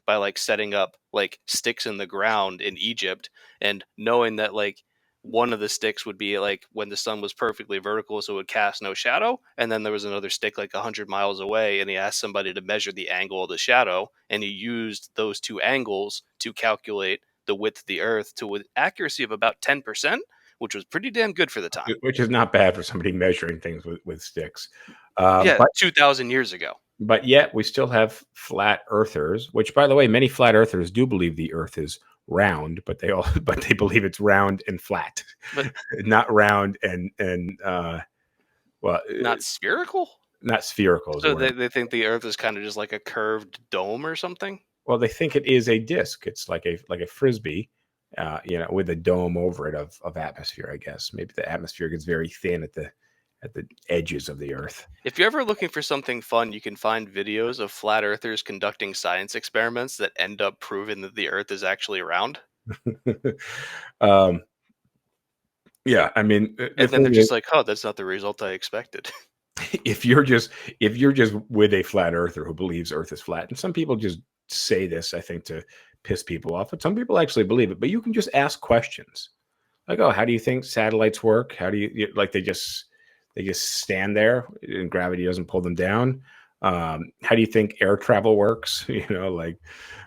by like setting up like sticks in the ground in Egypt, and knowing that like one of the sticks would be like when the sun was perfectly vertical, so it would cast no shadow, and then there was another stick like 100 miles away, and he asked somebody to measure the angle of the shadow, and he used those two angles to calculate the width of the Earth to an accuracy of about 10%, which was pretty damn good for the time. Which is not bad for somebody measuring things with sticks. Yeah, But 2,000 years ago. yet we still have flat earthers, which by the way, many flat earthers do believe the earth is round, but they all but they believe it's round and flat, But not round and well, not spherical? not spherical is the So word. they think the Earth is kind of just like a curved dome or something? Well, they think it is a disc. It's like a frisbee, with a dome over it of atmosphere. I guess maybe the atmosphere gets very thin at the edges of the earth. If you're ever looking for something fun, you can find videos of flat earthers conducting science experiments that end up proving that the Earth is actually round. um, yeah, I mean, the And then they're thing is, just like, "Oh, that's not the result I expected." if you're just with a flat earther who believes Earth is flat, and some people just say this, I think, to piss people off, but some people actually believe it. But you can just ask questions like, "Oh, how do you think satellites work? How do like they just stand there and gravity doesn't pull them down? How do you think air travel works? Like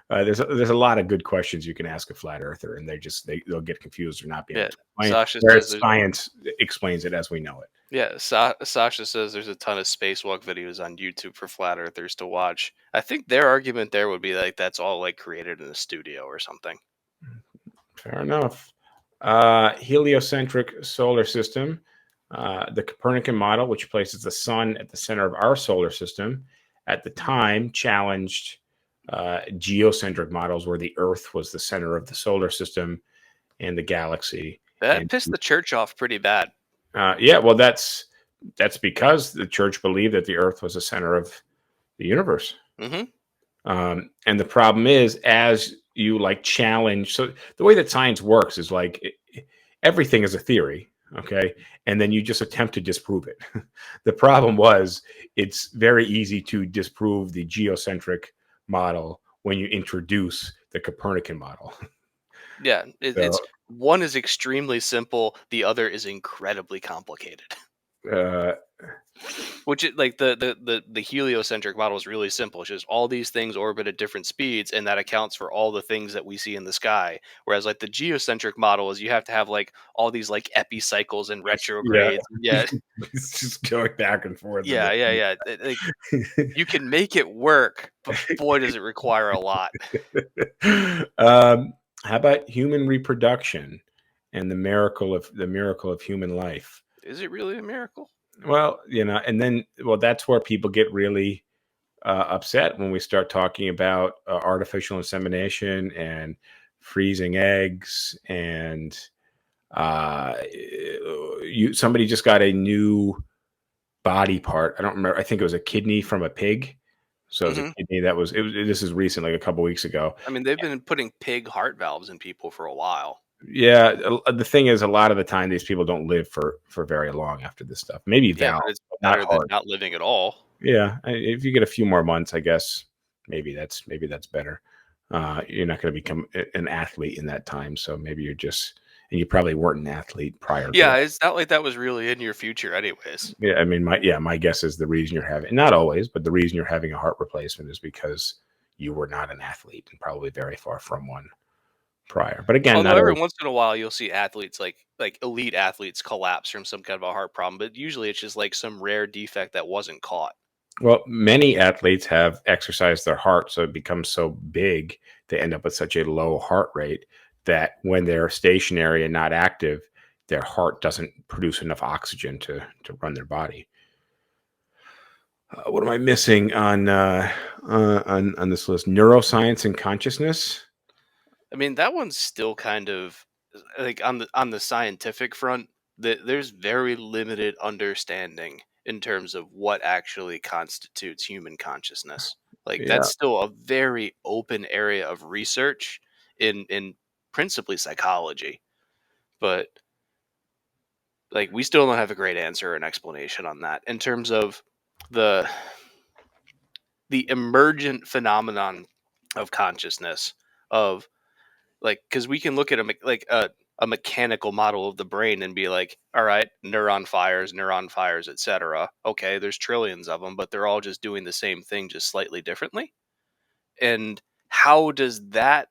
there's a lot of good questions you can ask a flat earther, and they'll get confused or not be able Yeah. to explain. Sasha says Whereas there's science explains it as we know it. Yeah, Sasha says there's a ton of spacewalk videos on YouTube for flat earthers to watch. I think their argument there would be like that's all like created in a studio or something. Fair enough. Heliocentric solar system. The Copernican model, which places the sun at the center of our solar system, at the time challenged geocentric models where the Earth was the center of the solar system and the galaxy. That And pissed the church off pretty bad. yeah, well, that's because the church believed that the Earth was the center of the universe. Hmm. And the problem is, as you like challenge, so the way that science works is like everything is a theory, okay, and then you just attempt to disprove it. The problem was it's very easy to disprove the geocentric model when you introduce the Copernican model. Yeah, So it's one is extremely simple, the other is incredibly complicated. uh, Which it like the heliocentric model is really simple. It's just all these things orbit at different speeds, and that accounts for all the things that we see in the sky. Whereas like the geocentric model is you have to have like all these like epicycles and yeah, retrogrades. Yeah, it's just going back and forth. yeah. Like you can make it work, but boy, does it require a lot. How about human reproduction and the miracle of human life? Is it really a miracle? Well, and then that's where people get really upset when we start talking about artificial insemination and freezing eggs and somebody just got a new body part. I don't remember. I think it was a kidney from a pig. So as a kidney, this is recent, like a couple weeks ago. I mean, they've been putting pig heart valves in people for a while. Yeah, the thing is, a lot of the time, these people don't live for very long after this stuff. Maybe Yeah, valves, but it's but not better than heart. not living at all. Yeah, if you get a few more months, I guess maybe that's better. You're not going to become an athlete in that time, so maybe you're just, and you probably weren't an athlete prior to Yeah, that. it's not like that was really in your future, anyways. Yeah, I mean, my guess is the reason you're having, not always, but the reason you're having a heart replacement is because you were not an athlete and probably very far from one prior. But again, Although not every always. once in a while you'll see athletes like elite athletes collapse from some kind of a heart problem, but usually it's just like some rare defect that wasn't caught. Well, many athletes have exercised their heart, so it becomes so big, they end up with such a low heart rate that when they're stationary and not active, their heart doesn't produce enough oxygen to run their body. What am I missing on this list? Neuroscience and consciousness. I mean, that one's still kind of like on the scientific front that there's very limited understanding in terms of what actually constitutes human consciousness. Like Yeah, that's still a very open area of research in principally psychology. But like we still don't have a great answer or an explanation on that in terms of the the emergent phenomenon of consciousness of like because we can look at a mechanical model of the brain and be like, all right, neuron fires, etc. Okay, there's trillions of them, but they're all just doing the same thing just slightly differently. And how does that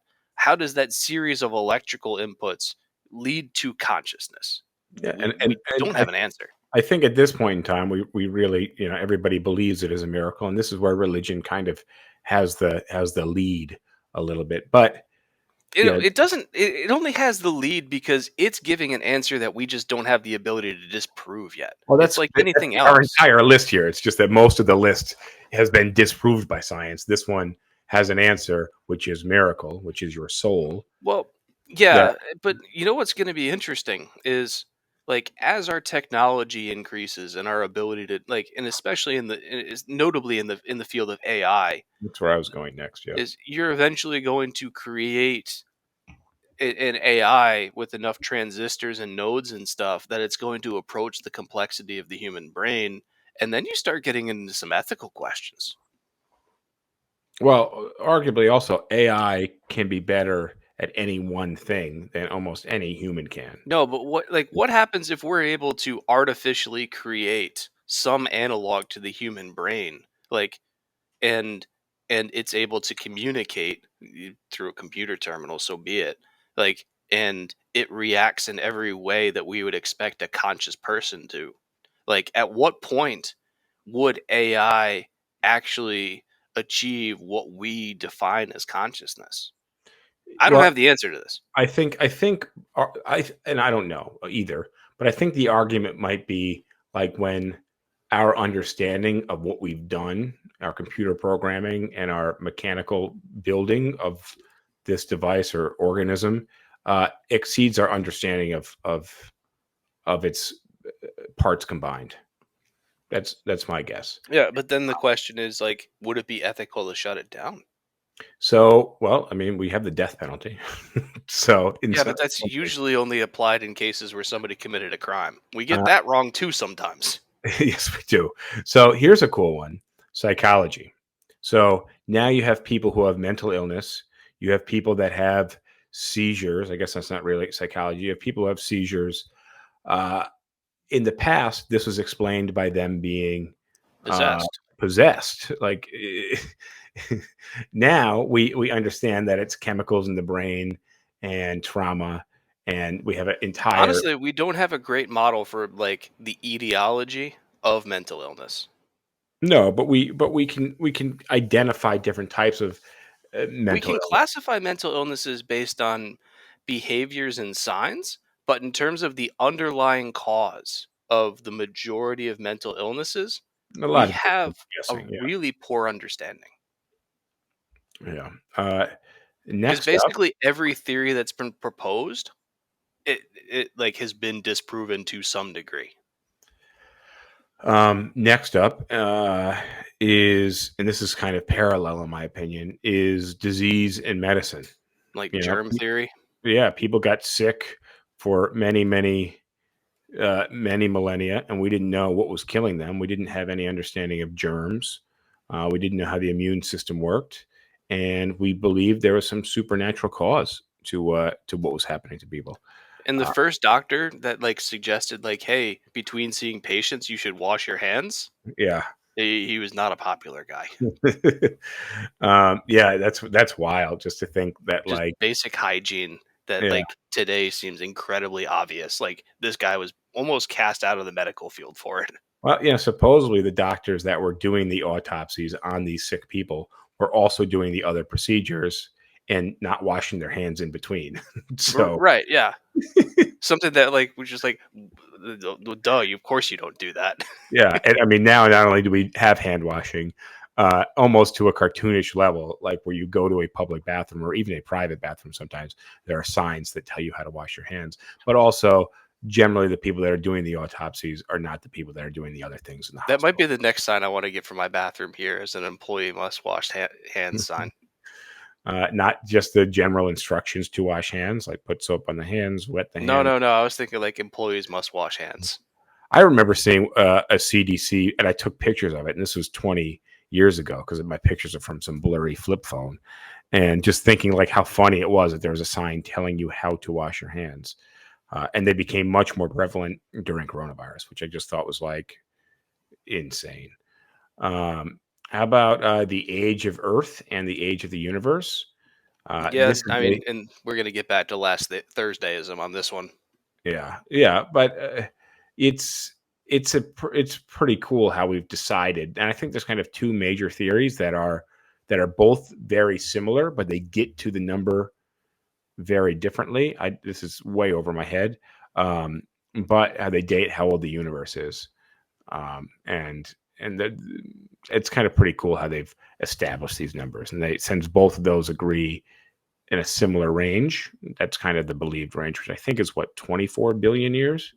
series of electrical inputs lead to consciousness? yeah, We don't have an answer. I think at this point in time, we really, everybody believes it is a miracle, and this is where religion kind of has the lead a little bit. But yeah, It doesn't. It only has the lead because it's giving an answer that we just don't have the ability to disprove yet. well, It's like that's anything our else. entire list here. It's just that most of the list has been disproved by science. This one has an answer, which is miracle, which is your soul. Well, That yeah, but you know what's going to be interesting is like as our technology increases and our ability to like, and especially notably in the field of AI, that's where I was going next. Yeah. is you're eventually going to create an AI with enough transistors and nodes and stuff that it's going to approach the complexity of the human brain, and then you start getting into some ethical questions. Well, arguably, also AI can be better at any one thing than almost any human can. No, but what happens if we're able to artificially create some analog to the human brain, like and it's able to communicate through a computer terminal, so be it. Like and it reacts in every way that we would expect a conscious person to. Like at what point would AI actually achieve what we define as consciousness? I don't Well, have the answer to this. I think and I don't know either, but I think the argument might be like when our understanding of what we've done, our computer programming and our mechanical building of this device or organism exceeds our understanding of its parts combined. That's my guess. Yeah, but then the question is like, would it be ethical to shut it down? So, well, I mean, we have the death penalty. So, in Yeah, some, but that's usually only applied in cases where somebody committed a crime. We get uh, that wrong too sometimes. yes, we do. So here's a cool one: psychology. So now you have people who have mental illness. You have people that have seizures. I guess that's not really psychology. You have people who have seizures. Uh, in the past, this was explained by them being Possessed. possessed. Like now, we understand that it's chemicals in the brain and trauma, and we have an entire Honestly, we don't have a great model for like the etiology of mental illness. no, but we can identify different types of We mental can illness. classify mental illnesses based on behaviors and signs, but in terms of the underlying cause of the majority of mental illnesses, A lot we of people have a guessing. really poor understanding. Yeah. Because Next up, basically every theory that's been proposed, it like has been disproven to some degree. next up is, and this is kind of parallel in my opinion, is disease and medicine. Like You know, germ theory. yeah, people got sick for many millennia, and we didn't know what was killing them. We didn't have any understanding of germs. We didn't know how the immune system worked, and we believed there was some supernatural cause to what was happening to people. And the Uh, first doctor that like suggested like, hey, between seeing patients, you should wash your hands. yeah, He was not a popular guy. yeah, that's wild. Just to think that, Just like, basic hygiene that yeah, like today seems incredibly obvious. Like this guy was almost cast out of the medical field for it. well, yeah, supposedly the doctors that were doing the autopsies on these sick people were also doing the other procedures and not washing their hands in between. So, Right? Yeah. Something that like was just like, duh. Of course you don't do that. yeah, and I mean, now not only do we have hand washing, almost to a cartoonish level, like where you go to a public bathroom or even a private bathroom, sometimes there are signs that tell you how to wash your hands. But also, generally, the people that are doing the autopsies are not the people that are doing the other things in the That might hospital. be the next sign I want to get for my bathroom here as an employee must wash hands sign. Not just the general instructions to wash hands, like put soap on the hands, wet the No, hands. no, no. I was thinking like employees must wash hands. I remember seeing a CDC, and I took pictures of it, and this was 20 years ago because my pictures are from some blurry flip phone, and just thinking like how funny it was that there was a sign telling you how to wash your hands, and they became much more prevalent during coronavirus, which I just thought was like insane. How about the age of Earth and the age of the universe? Yeah, This is I a mean, and we're gonna get back to last Thursdayism on this one. yeah, but it's pretty cool how we've decided, and I think there's kind of two major theories that are both very similar, but they get to the number very differently. This is way over my head, um, but how they date how old the universe is, and that it's kind of pretty cool how they've established these numbers, and since both of those agree in a similar range. That's kind of the believed range, which I think is what, 24 billion years,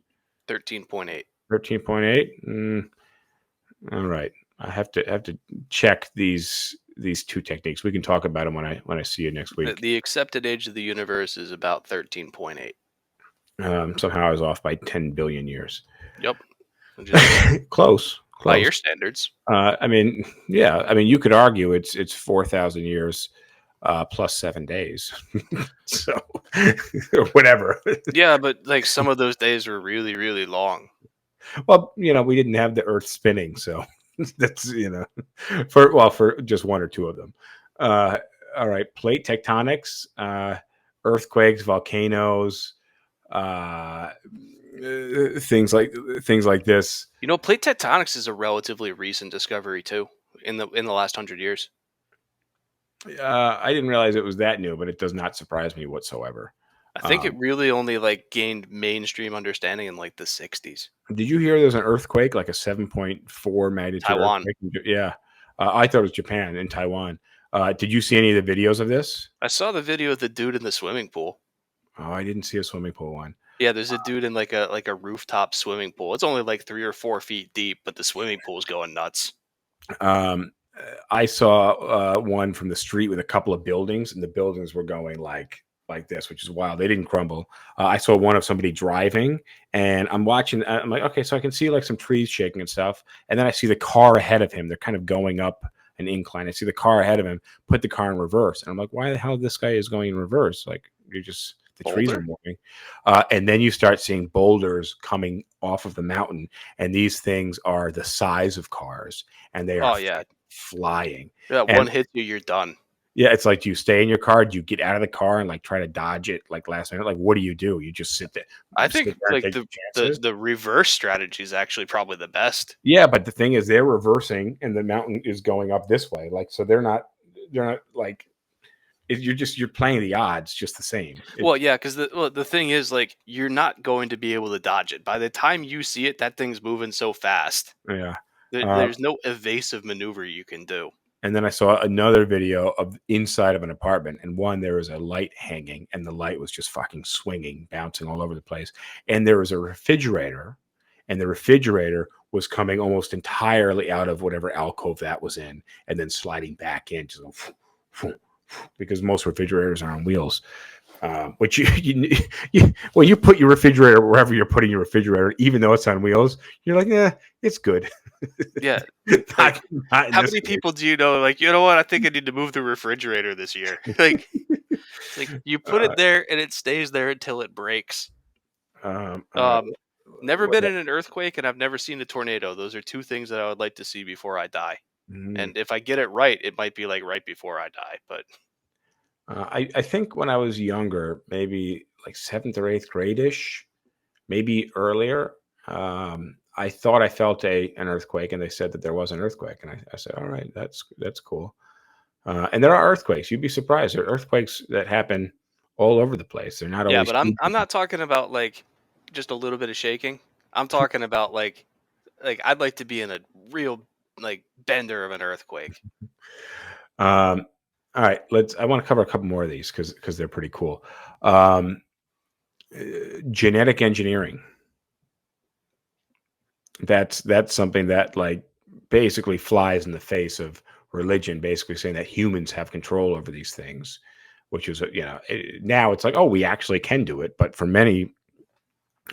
13.8. 13.8. All right, I have to check these two techniques. We can talk about them when I see you next week. The accepted age of the universe is about 13.8. Somehow I was off by 10 billion years. Yep. Just Close, by close. your standards. I mean, yeah. I mean, you could argue it's 4,000 years plus 7 days, so or whatever. Yeah, but like some of those days were really, really long. Well, we didn't have the Earth spinning, so that's for just one or two of them. Uh, all right, plate tectonics, earthquakes, volcanoes, uh, things like this. You know, plate tectonics is a relatively recent discovery too. In the last 100 years. I didn't realize it was that new, but it does not surprise me whatsoever. I think it really only like gained mainstream understanding in like the 60s. Did you hear there's an earthquake, like a 7.4 magnitude Taiwan. earthquake? Yeah, I thought it was Japan and Taiwan. Did you see any of the videos of this? I saw the video of the dude in the swimming pool. Oh, I didn't see a swimming pool one. Yeah, there's a dude in like a rooftop swimming pool. It's only like 3 or 4 feet deep, but the swimming pool's going nuts. Um, I saw one from the street with a couple of buildings, and the buildings were going like this, which is wild. They didn't crumble. I saw one of somebody driving, and I'm watching. I'm like, okay, so I can see like some trees shaking and stuff, and then I see the car ahead of him. They're kind of going up an incline. I see the car ahead of him put the car in reverse, and I'm like, why the hell this guy is going in reverse? Like, you're just the trees are Boulder? moving, and then you start seeing boulders coming off of the mountain, and these things are the size of cars, and they are Oh yeah. flying. Yeah, And one hits you, you're done. yeah, it's like, do you stay in your car? Do you get out of the car and like try to dodge it like last minute? Like, what do? You just sit there. I You sit think there and like take the, chances? the the reverse strategy is actually probably the best. Yeah, but the thing is, they're reversing, and the mountain is going up this way. Like, so they're not like you're playing the odds just the same. Well, yeah, because the thing is, like, you're not going to be able to dodge it. By the time you see it, that thing's moving so fast. Yeah. There's no evasive maneuver you can do. And then I saw another video of inside of an apartment, and there was a light hanging, and the light was just fucking swinging, bouncing all over the place. And there was a refrigerator, and the refrigerator was coming almost entirely out of whatever alcove that was in, and then sliding back in, just because most refrigerators are on wheels. Which when you put your refrigerator wherever you're putting your refrigerator, even though it's on wheels, you're like, yeah, it's good. Yeah. Not in How this many case. people do you know? Like, you know what? I think I need to move the refrigerator this year. Like you put it there and it stays there until it breaks. Never been in an earthquake, and I've never seen a tornado. Those are two things that I would like to see before I die. And if I get it right, it might be like right before I die. But I think when I was younger, maybe like 7th or 8th grade-ish, maybe earlier, I thought I felt an earthquake, and they said that there was an earthquake, and I said, all right, that's cool. And there are earthquakes. You'd be surprised. There are earthquakes that happen all over the place. They're not yeah, always. but I'm not talking about like just a little bit of shaking. I'm talking about like I'd like to be in a real like bender of an earthquake. All right, I want to cover a couple more of these because they're pretty cool. Genetic engineering. That's something that like basically flies in the face of religion, basically saying that humans have control over these things, which is now it's like, oh, we actually can do it, but for many,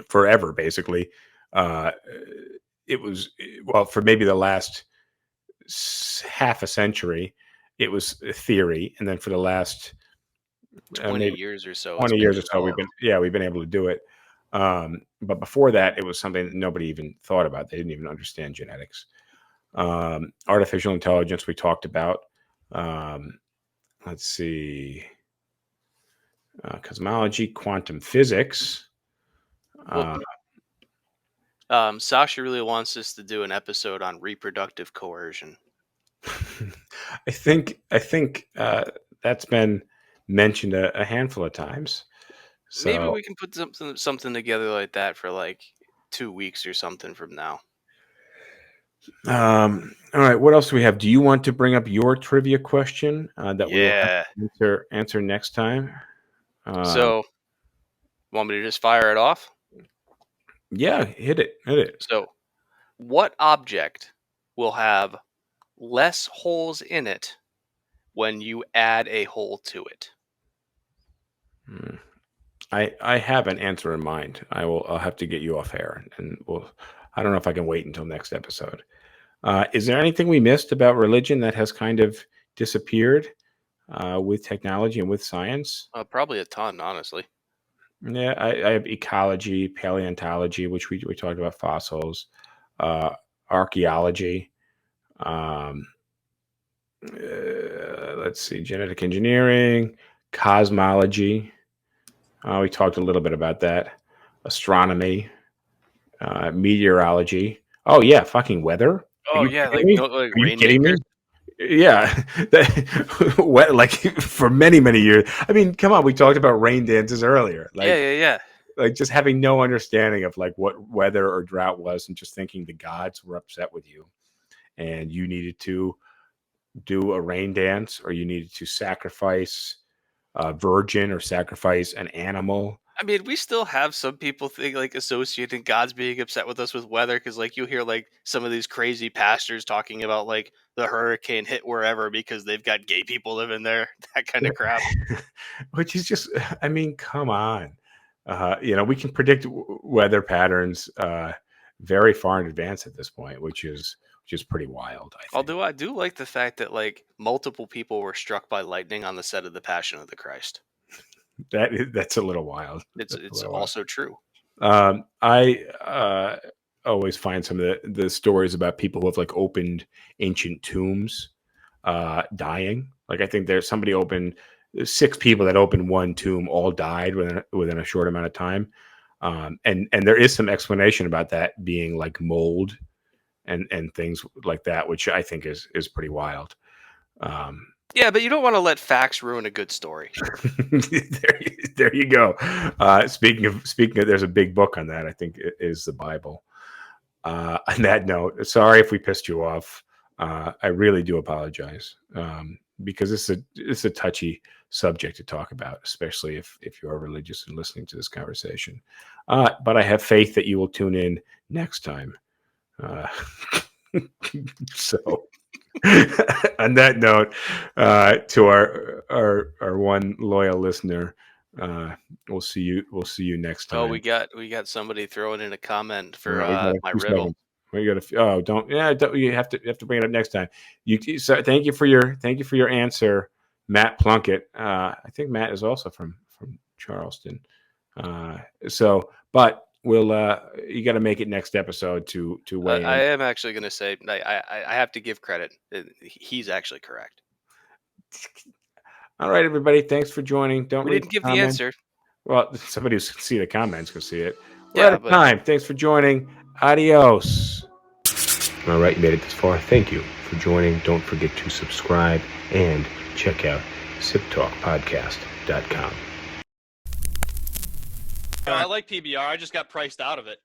forever basically, it was, well, for maybe the last half a century, it was a theory, and then for the last 20 maybe years or so. 20 years or so, we've been able to do it. But before that, it was something that nobody even thought about. They didn't even understand genetics. Artificial intelligence, we talked about. Let's see. Cosmology, quantum physics. Sasha really wants us to do an episode on reproductive coercion. I think that's been mentioned a handful of times. So, maybe we can put something together like that for like 2 weeks or something from now. All right. What else do we have? Do you want to bring up your trivia question that we will have to answer next time? So, want me to just fire it off? Yeah, hit it. So, what object will have less holes in it when you add a hole to it? I have an answer in mind. I'll have to get you off air, and I don't know if I can wait until next episode. Is there anything we missed about religion that has kind of disappeared with technology and with science? Probably a ton, honestly. Yeah, I have ecology, paleontology, which we talked about, fossils, archaeology. Let's see, genetic engineering, cosmology. We talked a little bit about that. Astronomy, meteorology. Oh yeah, fucking weather. Oh yeah, like rainmakers. Yeah, like for many years. I mean, come on, we talked about rain dances earlier. Like, yeah. Like just having no understanding of like what weather or drought was, and just thinking the gods were upset with you, and you needed to do a rain dance, or you needed to sacrifice a virgin or sacrifice an animal. I mean, we still have some people think like associating gods being upset with us with weather, because like you hear like some of these crazy pastors talking about like the hurricane hit wherever because they've got gay people living there, that kind of crap. Which is just, I mean, come on. We can predict weather patterns very far in advance at this point, which is pretty wild. I think. Although I do like the fact that like multiple people were struck by lightning on the set of The Passion of the Christ. That's a little wild. It's also true. I always find some of the stories about people who have like opened ancient tombs dying. Like I think there's 6 people that opened one tomb, all died within a short amount of time. And there is some explanation about that being like mold and things like that, which I think is pretty wild. Yeah, but you don't want to let facts ruin a good story. there you go. Speaking of, there's a big book on that. I think it is the Bible. On that note, sorry if we pissed you off. I really do apologize because it's a touchy subject to talk about, especially if you are religious and listening to this conversation. But I have faith that you will tune in next time. So, on that note, to our one loyal listener, we'll see you next time. Oh, we got somebody throwing in a comment for We got a my few riddle. seconds. We got you have to bring it up next time. So thank you for your answer, Matt Plunkett. I think Matt is also from Charleston. But we'll you got to make it next episode to weigh in. I am actually going to say I have to give credit. He's actually correct. All right, everybody. Thanks for joining. We didn't give the answer. Well, somebody who's see the comments can see it. We're Yeah, out of time. Thanks for joining. Adios. All right, you made it this far. Thank you for joining. Don't forget to subscribe and check out SipTalkPodcast.com. I like PBR. I just got priced out of it.